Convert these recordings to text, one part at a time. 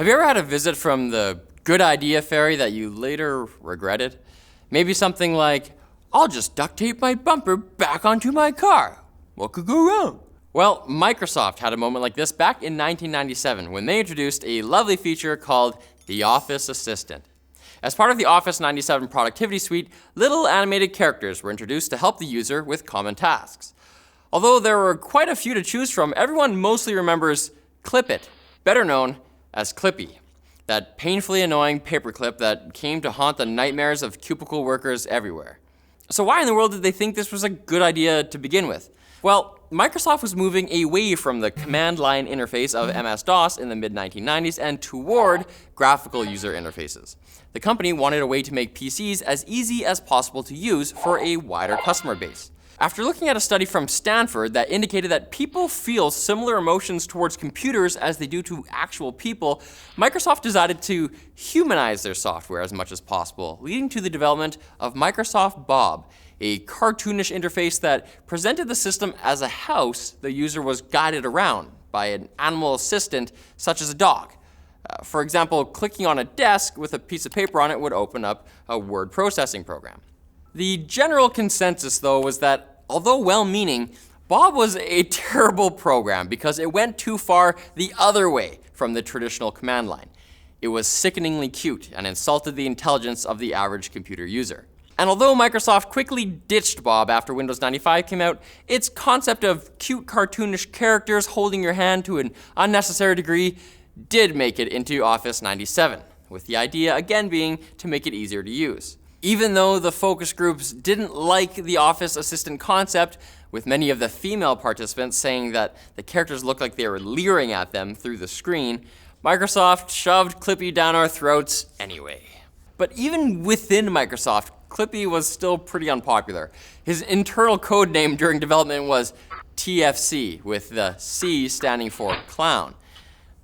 Have you ever had a visit from the good idea fairy that you later regretted? Maybe something like, I'll just duct tape my bumper back onto my car. What could go wrong? Well, Microsoft had a moment like this back in 1997 when they introduced a lovely feature called the Office Assistant. As part of the Office 97 productivity suite, little animated characters were introduced to help the user with common tasks. Although there were quite a few to choose from, everyone mostly remembers Clippy, better known as Clippy, that painfully annoying paperclip that came to haunt the nightmares of cubicle workers everywhere. So why in the world did they think this was a good idea to begin with? Well, Microsoft was moving away from the command line interface of MS-DOS in the mid-1990s and toward graphical user interfaces. The company wanted a way to make PCs as easy as possible to use for a wider customer base. After looking at a study from Stanford that indicated that people feel similar emotions towards computers as they do to actual people, Microsoft decided to humanize their software as much as possible, leading to the development of Microsoft Bob, a cartoonish interface that presented the system as a house the user was guided around by an animal assistant such as a dog. For example, clicking on a desk with a piece of paper on it would open up a word processing program. The general consensus, though, was that although well-meaning, Bob was a terrible program because it went too far the other way from the traditional command line. It was sickeningly cute and insulted the intelligence of the average computer user. And although Microsoft quickly ditched Bob after Windows 95 came out, its concept of cute cartoonish characters holding your hand to an unnecessary degree did make it into Office 97, with the idea again being to make it easier to use. Even though the focus groups didn't like the Office Assistant concept, with many of the female participants saying that the characters looked like they were leering at them through the screen, Microsoft shoved Clippy down our throats anyway. But even within Microsoft, Clippy was still pretty unpopular. His internal code name during development was TFC, with the C standing for clown.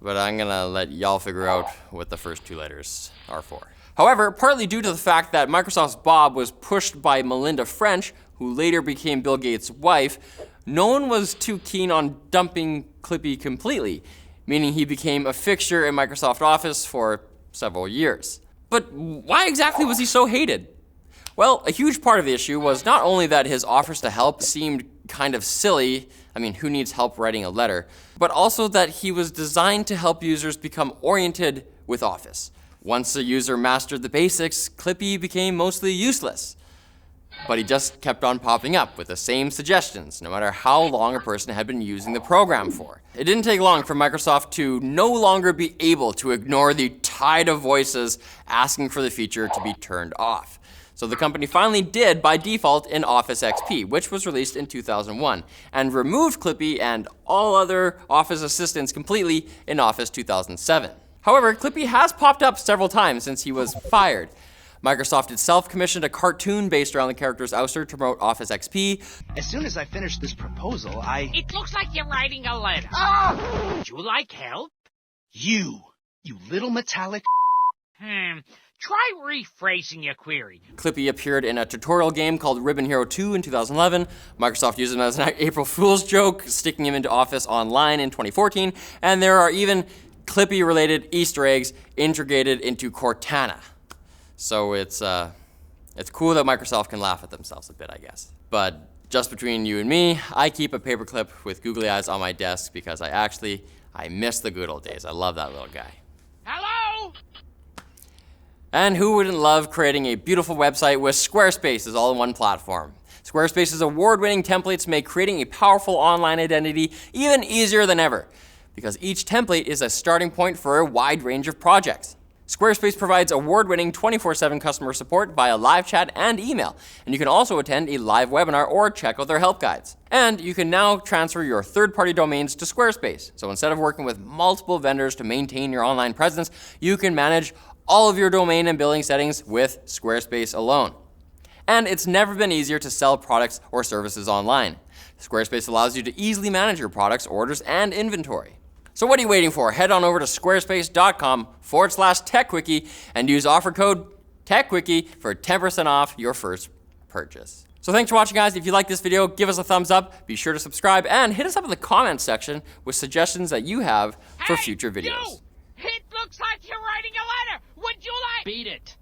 But I'm gonna let y'all figure out what the first two letters are for. However, partly due to the fact that Microsoft's Bob was pushed by Melinda French, who later became Bill Gates' wife, no one was too keen on dumping Clippy completely, meaning he became a fixture in Microsoft Office for several years. But why exactly was he so hated? Well, a huge part of the issue was not only that his offers to help seemed kind of silly, I mean, who needs help writing a letter, but also that he was designed to help users become oriented with Office. Once a user mastered the basics, Clippy became mostly useless. But he just kept on popping up with the same suggestions, no matter how long a person had been using the program for. It didn't take long for Microsoft to no longer be able to ignore the tide of voices asking for the feature to be turned off. So the company finally did by default in Office XP, which was released in 2001, and removed Clippy and all other Office assistants completely in Office 2007. However, Clippy has popped up several times since he was fired. Microsoft itself commissioned a cartoon based around the character's ouster to promote Office XP. As soon as I finish this proposal, It looks like you're writing a letter. Oh! Would you like help? You little metallic Try rephrasing your query. Clippy appeared in a tutorial game called Ribbon Hero 2 in 2011. Microsoft used him as an April Fool's joke, sticking him into Office Online in 2014. And there are even Clippy-related Easter eggs integrated into Cortana. So it's cool that Microsoft can laugh at themselves a bit, I guess. But just between you and me, I keep a paperclip with googly eyes on my desk because I miss the good old days. I love that little guy. Hello? And who wouldn't love creating a beautiful website with Squarespace all in one platform? Squarespace's award-winning templates make creating a powerful online identity even easier than ever, because each template is a starting point for a wide range of projects. Squarespace provides award-winning 24/7 customer support via live chat and email, and you can also attend a live webinar or check out their help guides. And you can now transfer your third-party domains to Squarespace. So instead of working with multiple vendors to maintain your online presence, you can manage all of your domain and billing settings with Squarespace alone. And it's never been easier to sell products or services online. Squarespace allows you to easily manage your products, orders, and inventory. So what are you waiting for? Head on over to squarespace.com/TechQuickie and use offer code TechQuickie for 10% off your first purchase. So thanks for watching, guys. If you like this video, give us a thumbs up, be sure to subscribe, and hit us up in the comments section with suggestions that you have for future videos. It looks like Beat it.